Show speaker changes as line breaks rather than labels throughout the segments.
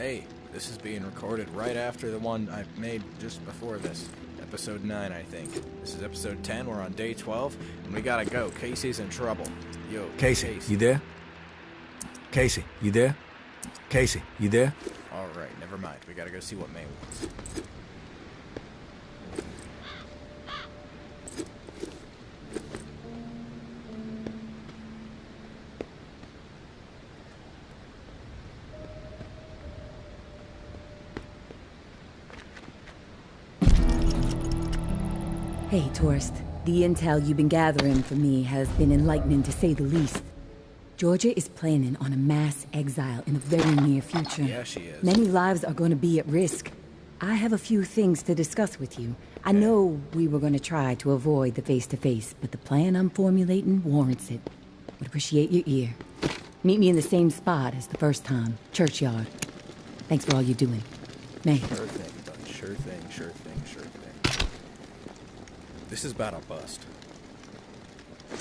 Hey, this is being recorded right after the one I made just before this. Episode 9, I think. This is episode 10, we're on day 12, and we gotta go. Casey's in trouble. Yo,
Casey, you there? Casey, you there? Casey, you there?
Alright, never mind. We gotta go see what May wants.
Hey, tourist. The intel you've been gathering for me has been enlightening, to say the least. Georgia is planning on a mass exile in the very near future.
Yeah, she is.
Many lives are going to be at risk. I have a few things to discuss with you. I know we were going to try to avoid the face-to-face, but the plan I'm formulating warrants it. Would appreciate your ear. Meet me in the same spot as the first time, Churchyard. Thanks for all you're doing. May.
Sure thing, bud. Sure thing, sure thing, sure thing. This is about a bust. I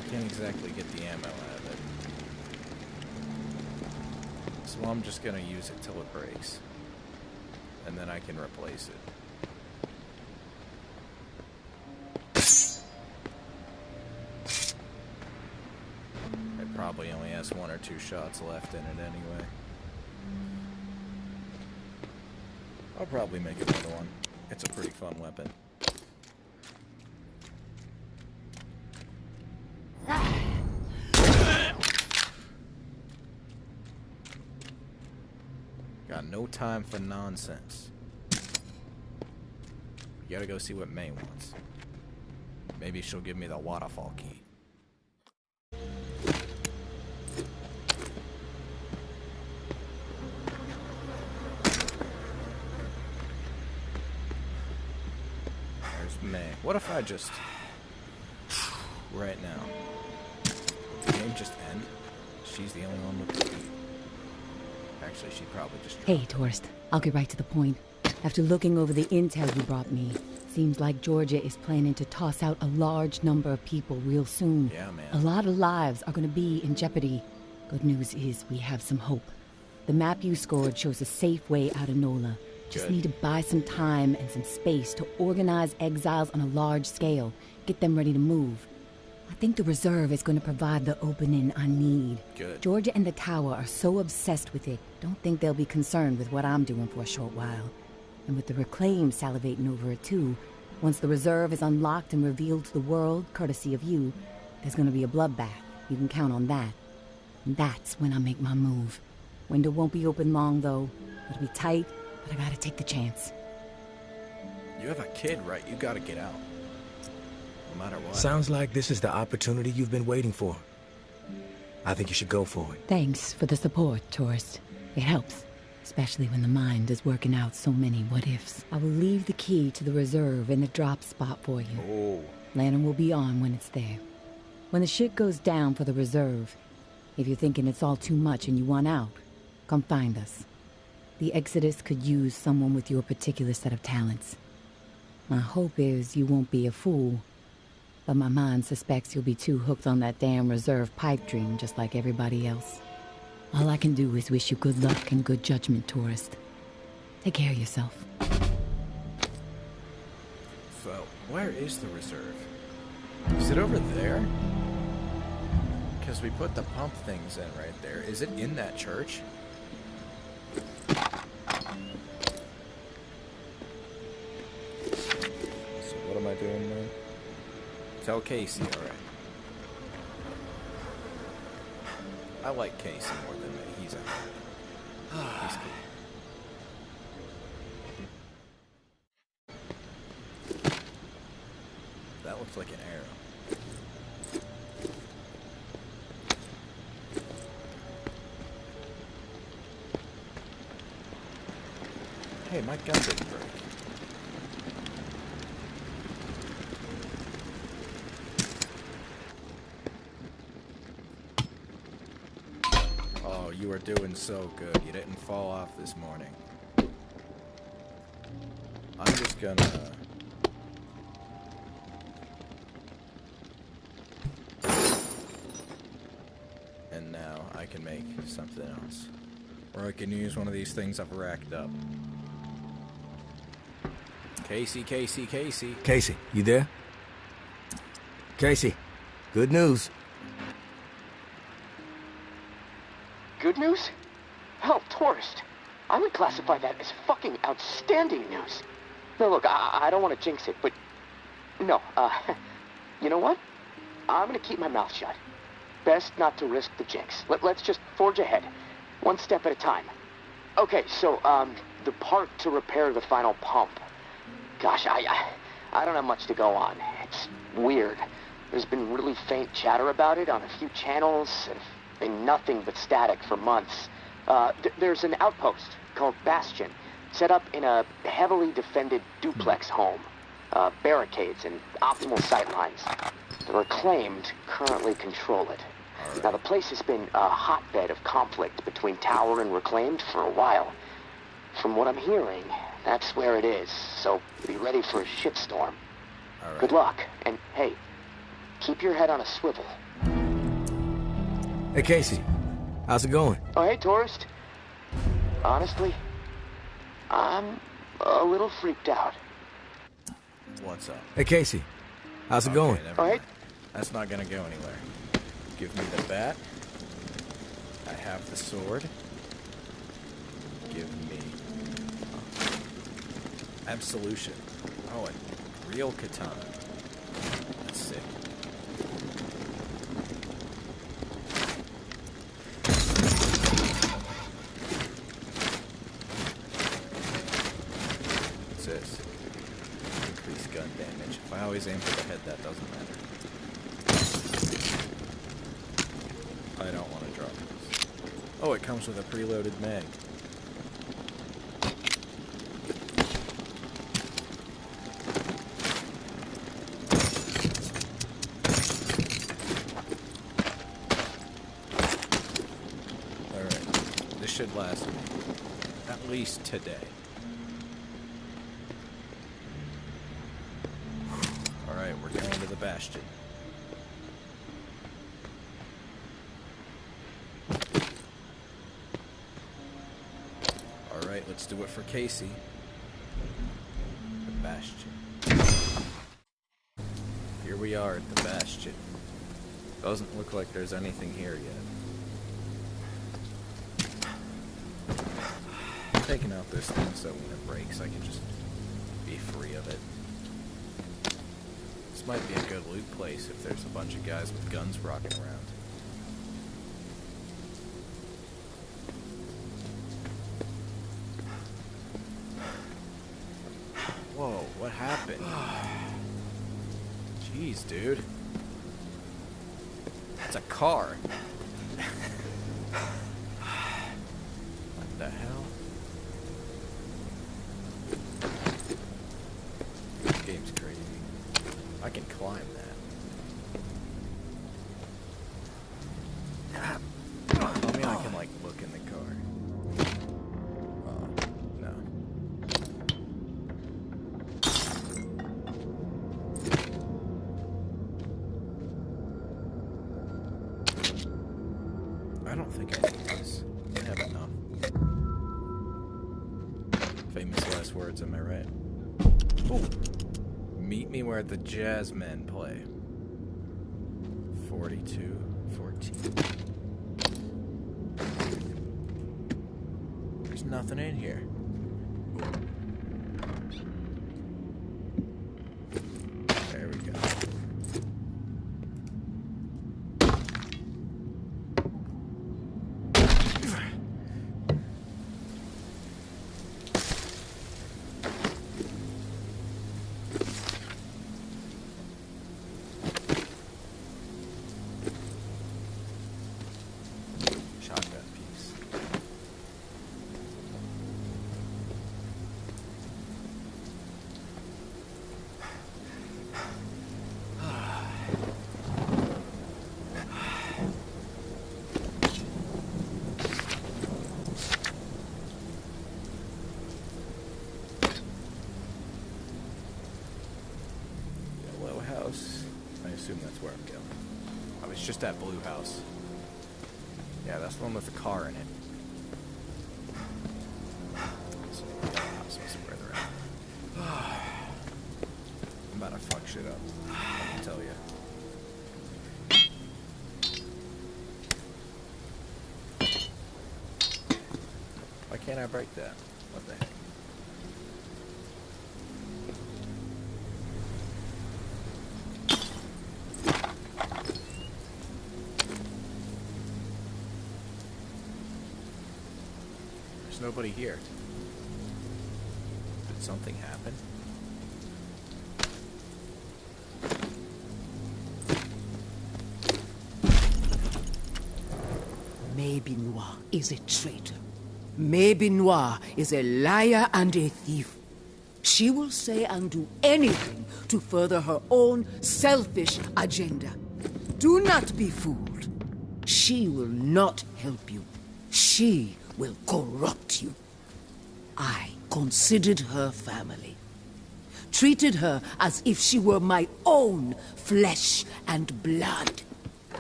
can't exactly get the ammo out of it. So I'm just gonna use it till it breaks. And then I can replace it. It probably only has 1 or 2 shots left in it anyway. I'll probably make another one. It's a pretty fun weapon. Got no time for nonsense. You gotta go see what May wants. Maybe she'll give me the waterfall key. There's May. What if I just... right now. Would the game just end? She's the only one with the key. Actually, she probably just...
Hey, tourist. I'll get right to the point. After looking over the intel you brought me, seems like Georgia is planning to toss out a large number of people real soon.
Yeah, man.
A lot of lives are going to be in jeopardy. Good news is we have some hope. The map you scored shows a safe way out of NOLA. Just need to buy some time and some space to organize exiles on a large scale. Get them ready to move. I think the reserve is going to provide the opening I need.
Good.
Georgia and the tower are so obsessed with it, don't think they'll be concerned with what I'm doing for a short while. And with the Reclaim salivating over it too, once the reserve is unlocked and revealed to the world, courtesy of you, there's going to be a bloodbath. You can count on that. And that's when I make my move. Window won't be open long, though. It'll be tight, but I gotta take the chance.
You have a kid, right? You gotta get out. No matter what.
Sounds like this is the opportunity you've been waiting for. I think you should go for it.
Thanks for the support, tourist. It helps, especially when the mind is working out so many what-ifs. I will leave the key to the reserve in the drop spot for you.
Oh.
Lantern will be on when it's there. When the shit goes down for the reserve, if you're thinking it's all too much and you want out, come find us. The Exodus could use someone with your particular set of talents. My hope is you won't be a fool, but my mind suspects you'll be too hooked on that damn reserve pipe dream just like everybody else. All I can do is wish you good luck and good judgment, tourist. Take care of yourself.
So, where is the reserve? Is it over there? Because we put the pump things in right there. Is it in that church? So what am I doing now? Tell Casey, alright. I like Casey more than me. He's a... he's cool. That looks like an arrow. Hey, my gun didn't break. Oh, you are doing so good. You didn't fall off this morning. I'm just gonna... And now I can make something else. Or I can use one of these things I've racked up. Casey.
Casey, you there? Casey, good news.
Good news? Hell, tourist. I would classify that as fucking outstanding news. No, look, I don't want to jinx it, but... No, you know what? I'm gonna keep my mouth shut. Best not to risk the jinx. Let's just forge ahead. One step at a time. Okay, so, the part to repair the final pump. Gosh, I don't have much to go on. It's weird. There's been really faint chatter about it on a few channels, and nothing but static for months. There's an outpost called Bastion, set up in a heavily defended duplex home. Barricades and optimal sightlines. The Reclaimed currently control it. Right. Now, the place has been a hotbed of conflict between Tower and Reclaimed for a while. From what I'm hearing, that's where it is, so be ready for a shitstorm.
Right.
Good luck, and hey, keep your head on a swivel.
Hey, Casey, how's it going?
Oh, hey, tourist. Honestly, I'm a little freaked out.
What's up?
Hey, Casey, how's it going?
All right.
That's not gonna go anywhere. Give me the bat. I have the sword. Give me absolution. Oh, a real katana. That's sick. What's this? Increase gun damage. If I always aim for the head, that doesn't matter. I don't want to drop this. Oh, it comes with a preloaded mag. Alright, this should last me at least today. Alright, we're going to the Bastion. Alright, let's do it for Casey. The Bastion. Here we are at the Bastion. Doesn't look like there's anything here yet. I'm taking out this thing so when it breaks I can just be free of it. This might be a good loot place if there's a bunch of guys with guns rocking around. Whoa, what happened? Jeez, dude. That's a car. What the hell? This game's crazy. I can climb that. Tell me I can, like, look in the car. Oh, no. I don't think I need this. I have enough. Famous last words, am I right? Ooh. Meet me where the jazz men play. 4214. There's nothing in here. There we go. Shotgun piece. Yellow house. I assume that's where I'm going. I was just at blue house. Yeah, that's the one with the car in it. Why can't I break that? What the heck? There's nobody here. Did something happen?
Maybenois is a traitor. Maybenois is a liar and a thief. She will say and do anything to further her own selfish agenda. Do not be fooled. She will not help you. She will corrupt you. I considered her family. Treated her as if she were my own flesh and blood.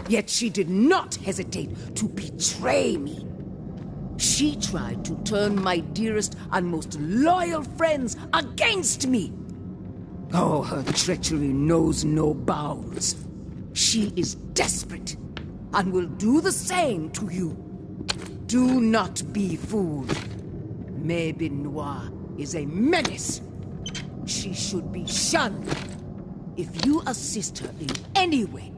Yet she did not hesitate to betray me. She tried to turn my dearest and most loyal friends against me. Oh, her treachery knows no bounds. She is desperate and will do the same to you. Do not be fooled. Maybenois is a menace. She should be shunned. If you assist her in any way,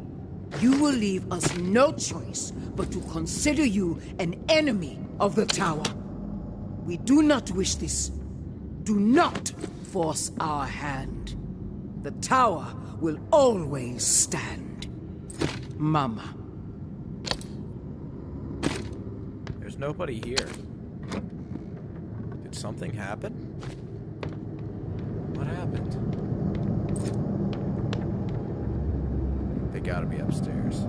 you will leave us no choice but to consider you an enemy of the Tower. We do not wish this. Do not force our hand. The Tower will always stand. Mama.
There's nobody here. Did something happen? What happened? They gotta be upstairs.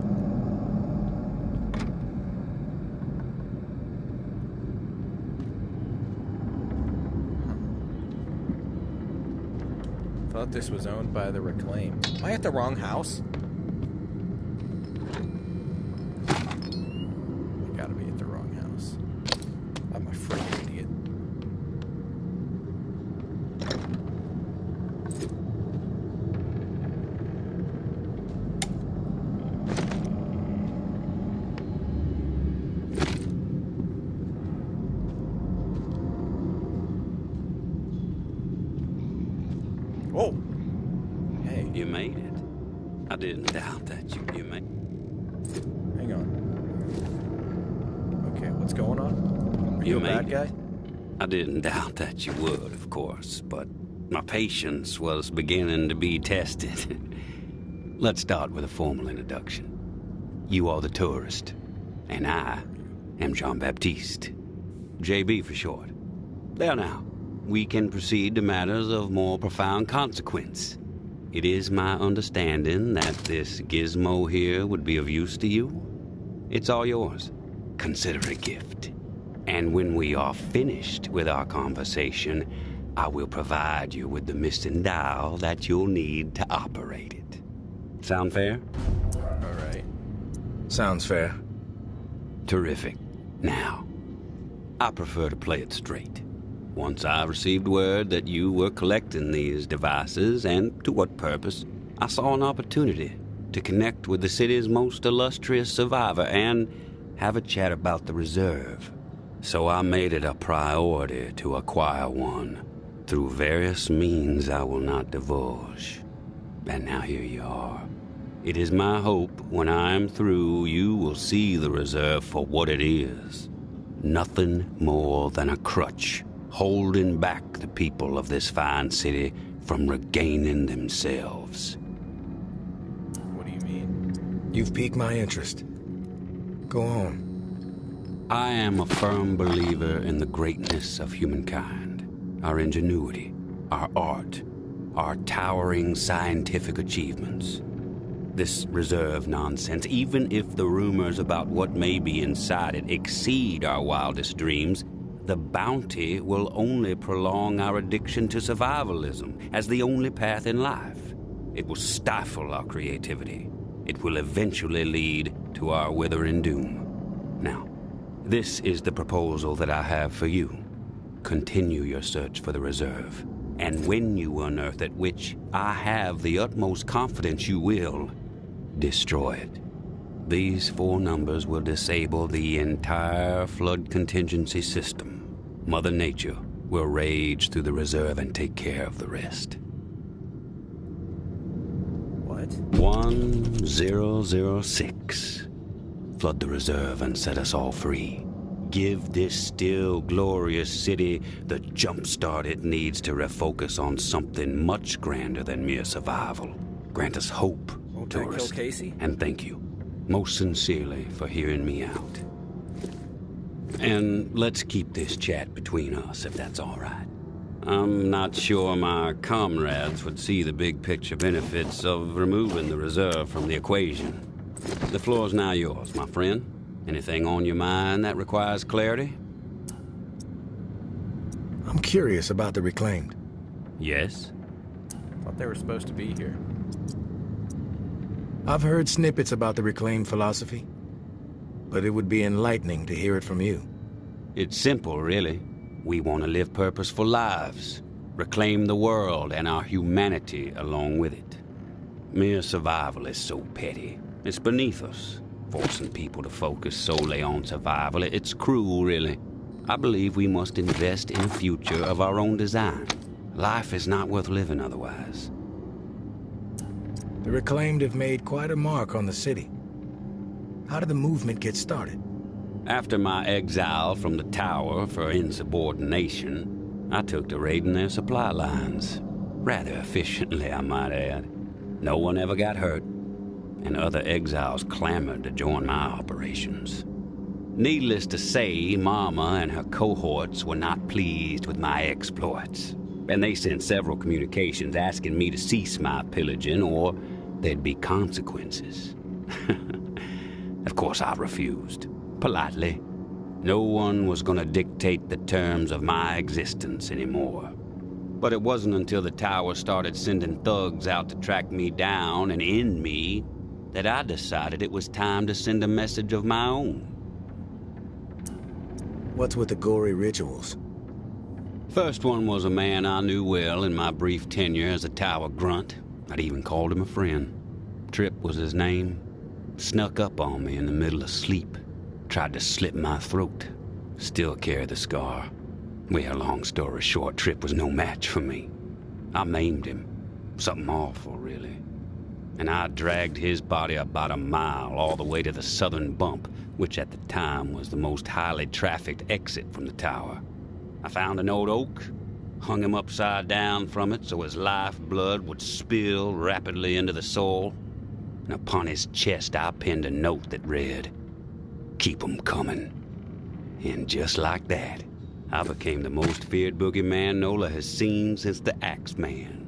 Thought this was owned by the Reclaim. Am I at the wrong house? I gotta be at the wrong house. I'm a freaking idiot. Oh! Hey.
You made it. I didn't doubt that you made it.
Hang on. Okay, what's going on? Are you a bad guy?
I didn't doubt that you would, of course, but my patience was beginning to be tested. Let's start with a formal introduction. You are the tourist, and I am Jean-Baptiste. JB for short. There now. We can proceed to matters of more profound consequence. It is my understanding that this gizmo here would be of use to you. It's all yours. Consider it a gift. And when we are finished with our conversation, I will provide you with the missing dial that you'll need to operate it. Sound fair?
All right.
Sounds fair.
Terrific. Now, I prefer to play it straight. Once I received word that you were collecting these devices, and to what purpose, I saw an opportunity to connect with the city's most illustrious survivor and have a chat about the reserve. So I made it a priority to acquire one, through various means I will not divulge. And now here you are. It is my hope when I am through, you will see the reserve for what it is. Nothing more than a crutch holding back the people of this fine city from regaining themselves.
What do you mean?
You've piqued my interest. Go on.
I am a firm believer in the greatness of humankind, our ingenuity, our art, our towering scientific achievements. This reserve nonsense, even if the rumors about what may be inside it exceed our wildest dreams, the bounty will only prolong our addiction to survivalism as the only path in life. It will stifle our creativity. It will eventually lead to our withering doom. Now, this is the proposal that I have for you. Continue your search for the reserve, and when you unearth it, which I have the utmost confidence you will, destroy it. These 4 numbers will disable the entire flood contingency system. Mother Nature will rage through the reserve and take care of the rest.
What?
1006. Flood the reserve and set us all free. Give this still glorious city the jump start it needs to refocus on something much grander than mere survival. Grant us hope,
Won't that kill
tourist.
Casey?
And thank you, most sincerely, for hearing me out. And let's keep this chat between us, if that's all right. I'm not sure my comrades would see the big picture benefits of removing the reserve from the equation. The floor's now yours, my friend. Anything on your mind that requires clarity?
I'm curious about the Reclaimed.
Yes?
Thought they were supposed to be here.
I've heard snippets about the Reclaimed philosophy, but it would be enlightening to hear it from you.
It's simple, really. We want to live purposeful lives, reclaim the world and our humanity along with it. Mere survival is so petty. It's beneath us, forcing people to focus solely on survival. It's cruel, really. I believe we must invest in a future of our own design. Life is not worth living otherwise.
The Reclaimed have made quite a mark on the city. How did the movement get started?
After my exile from the tower for insubordination, I took to raiding their supply lines. Rather efficiently, I might add. No one ever got hurt, and other exiles clamored to join my operations. Needless to say, Mama and her cohorts were not pleased with my exploits, and they sent several communications asking me to cease my pillaging or there'd be consequences. Of course, I refused. Politely. No one was going to dictate the terms of my existence anymore. But it wasn't until the tower started sending thugs out to track me down and end me that I decided it was time to send a message of my own.
What's with the gory rituals?
First one was a man I knew well in my brief tenure as a tower grunt. I'd even called him a friend. Trip was his name. Snuck up on me in the middle of sleep. Tried to slit my throat. Still carry the scar. Well, long story short, Trip was no match for me. I maimed him. Something awful, really. And I dragged his body about a mile all the way to the southern bump, which at the time was the most highly trafficked exit from the tower. I found an old oak, hung him upside down from it so his lifeblood would spill rapidly into the soil, and upon his chest I pinned a note that read, "Keep 'em coming." And just like that, I became the most feared boogeyman Nola has seen since the Axeman.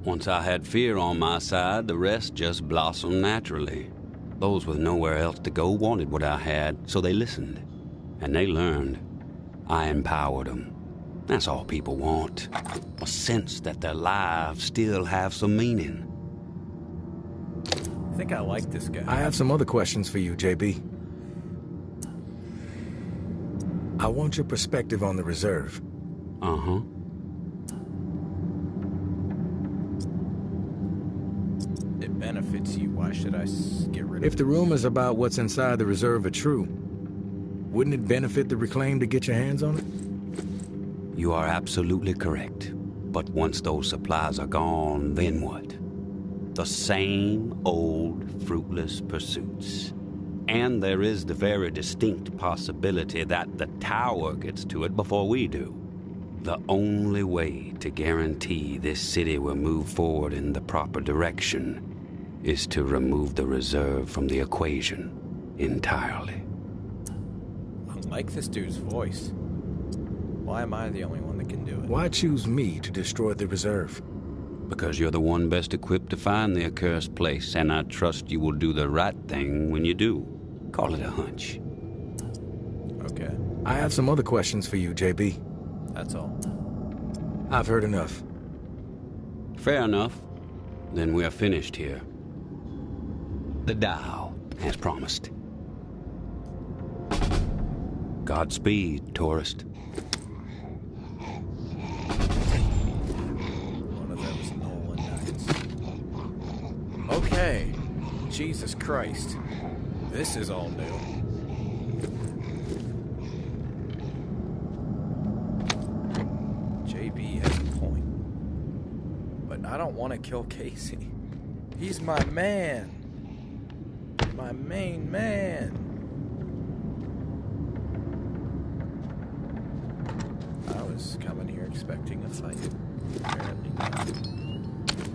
Once I had fear on my side, the rest just blossomed naturally. Those with nowhere else to go wanted what I had, so they listened. And they learned. I empowered them. That's all people want. A sense that their lives still have some meaning.
I think I like this guy.
I have some other questions for you, JB. I want your perspective on the reserve.
Uh-huh.
It benefits you. Why should I get rid of it?
If the rumors about what's inside the reserve are true, wouldn't it benefit the Reclaimed to get your hands on it?
You are absolutely correct. But once those supplies are gone, then what? The same old fruitless pursuits. And there is the very distinct possibility that the tower gets to it before we do. The only way to guarantee this city will move forward in the proper direction is to remove the reserve from the equation entirely.
I like this dude's voice. Why am I the only one that can do it?
Why choose me to destroy the reserve?
Because you're the one best equipped to find the accursed place, and I trust you will do the right thing when you do. Call it a hunch.
Okay,
I have some other questions for you, JB.
that's all.
I've heard enough.
Fair enough. Then we are finished here. The dial, as promised. Godspeed, tourist.
One of them's Nolan Knights. Okay. Jesus Christ. This is all new. I don't want to kill Casey. He's my man. My main man. I was coming here expecting a fight. Apparently not.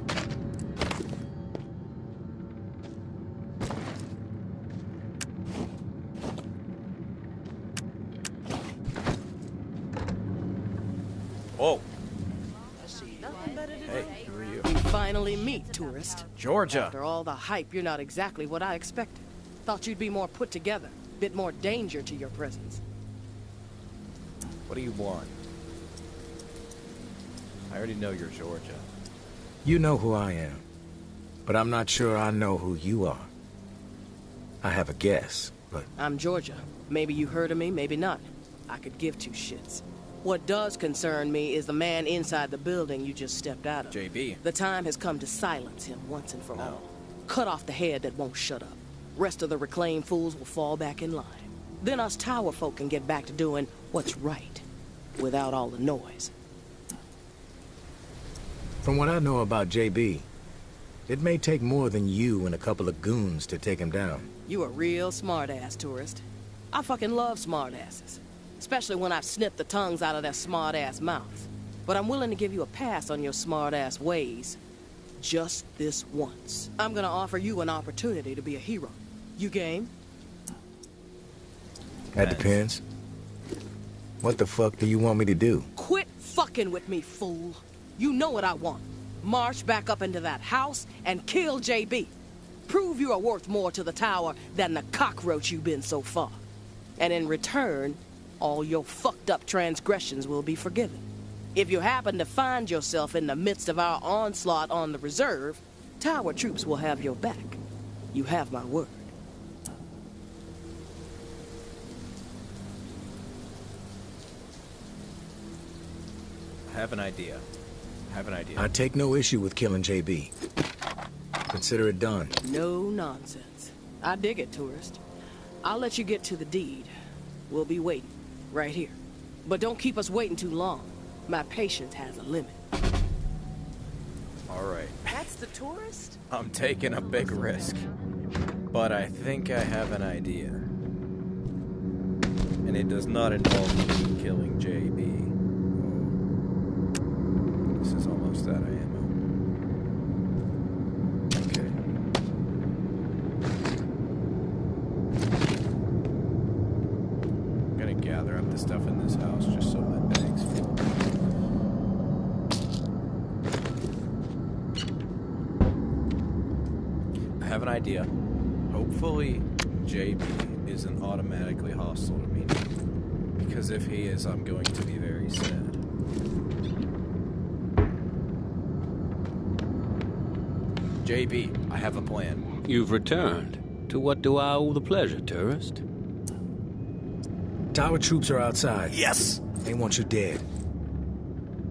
Whoa. Hey, who are you?
We finally meet, tourist.
Georgia.
After all the hype, you're not exactly what I expected. Thought you'd be more put together, bit more danger to your presence.
What do you want? I already know you're Georgia.
You know who I am, but I'm not sure I know who you are. I have a guess, but...
I'm Georgia. Maybe you heard of me, maybe not. I could give two shits. What does concern me is the man inside the building you just stepped out of.
JB.
The time has come to silence him once and for
No.
all. Cut off the head that won't shut up. Rest of the reclaimed fools will fall back in line. Then us tower folk can get back to doing what's right, without all the noise.
From what I know about JB, it may take more than you and a couple of goons to take him down.
You a real smart-ass, tourist. I fucking love smart-asses. Especially when I've snipped the tongues out of their smart-ass mouths. But I'm willing to give you a pass on your smart-ass ways. Just this once. I'm gonna offer you an opportunity to be a hero. You game?
That depends. What the fuck do you want me to do?
Quit fucking with me, fool. You know what I want. March back up into that house and kill JB. Prove you are worth more to the tower than the cockroach you've been so far. And in return, all your fucked up transgressions will be forgiven. If you happen to find yourself in the midst of our onslaught on the reserve, tower troops will have your back. You have my word.
I have an idea.
I take no issue with killing JB. Consider it done.
No nonsense. I dig it, tourist. I'll let you get to the deed. We'll be waiting, right here. But don't keep us waiting too long. My patience has a limit.
All right.
That's the tourist?
I'm taking a big risk. But I think I have an idea. And it does not involve me killing JB. This is almost out of ammo. Okay. I'm gonna gather up the stuff in this house just so my bag's full. I have an idea. Hopefully, JB isn't automatically hostile to me. Because if he is, I'm going to be very sad. JB, I have a plan.
You've returned. To what do I owe the pleasure, tourist?
Tower troops are outside.
Yes!
They want you dead.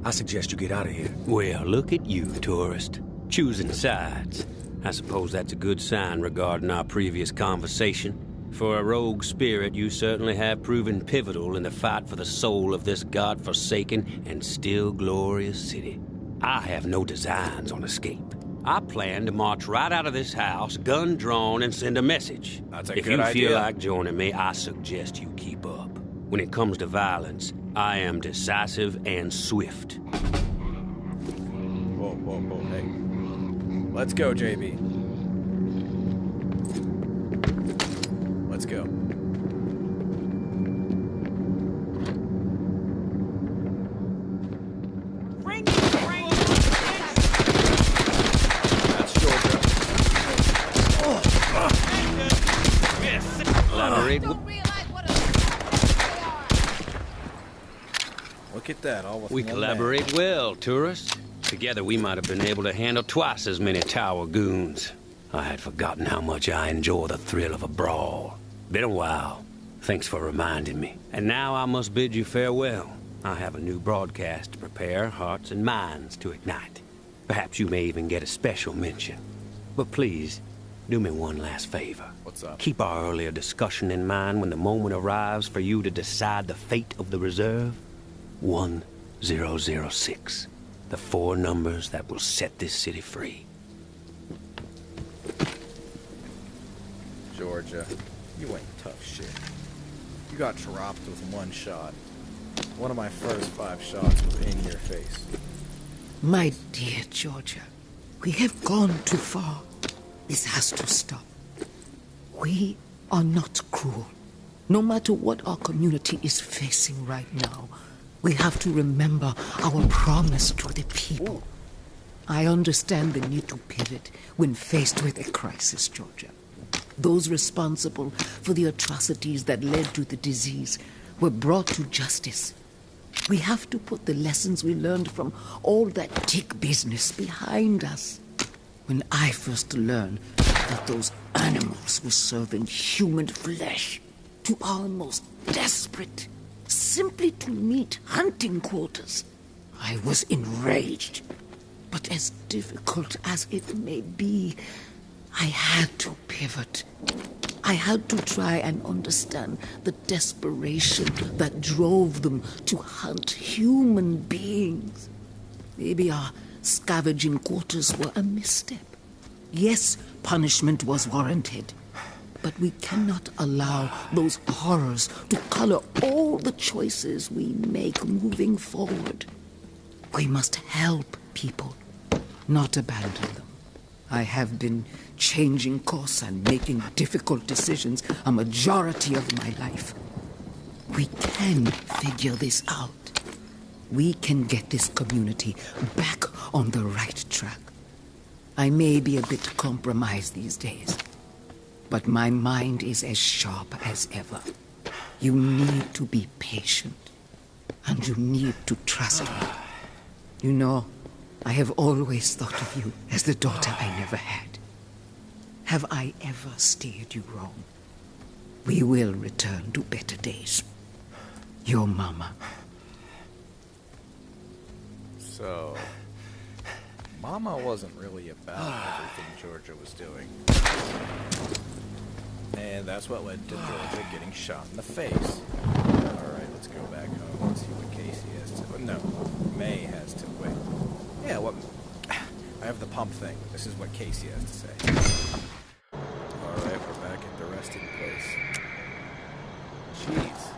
I suggest you get out of here.
Well, look at you, tourist. Choosing sides. I suppose that's a good sign regarding our previous conversation. For a rogue spirit, you certainly have proven pivotal in the fight for the soul of this godforsaken and still glorious city. I have no designs on escape. I plan to march right out of this house, gun drawn, and send a message.
That's a
if
good
you
idea.
feel like joining me, I suggest you keep up. When it comes to violence, I am decisive and swift.
Whoa, whoa, whoa, hey. Let's go, JB. Let's go. That's Georgia.
Elaborate.
Look at that, all with
We
one
collaborate
man.
well, tourist. Together we might have been able to handle twice as many tower goons. I had forgotten how much I enjoy the thrill of a brawl. Been a while. Thanks for reminding me. And now I must bid you farewell. I have a new broadcast to prepare hearts and minds to ignite. Perhaps you may even get a special mention. But please, do me one last favor.
What's up?
Keep our earlier discussion in mind when the moment arrives for you to decide the fate of the reserve. 1006. The 4 numbers that will set this city free.
Georgia, you ain't tough shit. You got dropped with 1 shot. One of my first 5 shots was in your face.
My dear Georgia, we have gone too far. This has to stop. We are not cruel. No matter what our community is facing right now, we have to remember our promise to the people. I understand the need to pivot when faced with a crisis, Georgia. Those responsible for the atrocities that led to the disease were brought to justice. We have to put the lessons we learned from all that tick business behind us. When I first learned that those animals were serving human flesh to our most desperate, simply to meet hunting quotas, I was enraged. But as difficult as it may be, I had to pivot. I had to try and understand the desperation that drove them to hunt human beings. Maybe our scavenging quarters were a misstep. Yes, punishment was warranted. But we cannot allow those horrors to color all the choices we make moving forward. We must help people, not abandon them. I have been changing course and making difficult decisions a majority of my life. We can figure this out. We can get this community back on the right track. I may be a bit compromised these days, but my mind is as sharp as ever. You need to be patient, and you need to trust me. You know, I have always thought of you as the daughter I never had. Have I ever steered you wrong? We will return to better days. Your mama.
So, Mama wasn't really about everything Georgia was doing. And that's what led to Georgia getting shot in the face. Alright, let's go back home and see what Casey has to... No, May has to... Wait. Yeah, what... I have the pump thing. This is what Casey has to say. Alright, we're back at the resting place. Jeez.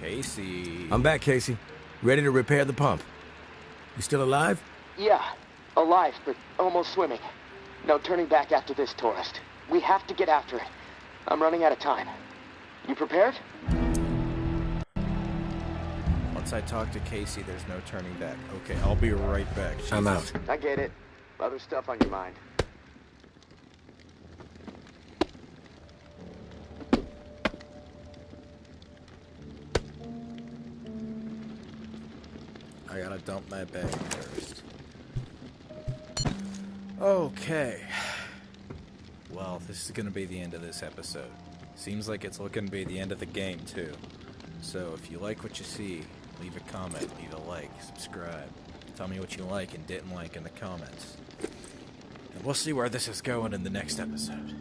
Casey.
I'm back, Casey. Ready to repair the pump. You still alive?
Yeah, alive, but almost swimming. No turning back after this, tourist. We have to get after it. I'm running out of time. You prepared?
Once I talk to Casey, there's no turning back. Okay, I'll be right back. Jesus.
I'm out.
I get it. Other stuff on your mind.
I gotta dump my bag first. Okay. Well, this is gonna be the end of this episode. Seems like it's looking to be the end of the game, too. So, if you like what you see, leave a comment, leave a like, subscribe. Tell me what you like and didn't like in the comments. And we'll see where this is going in the next episode.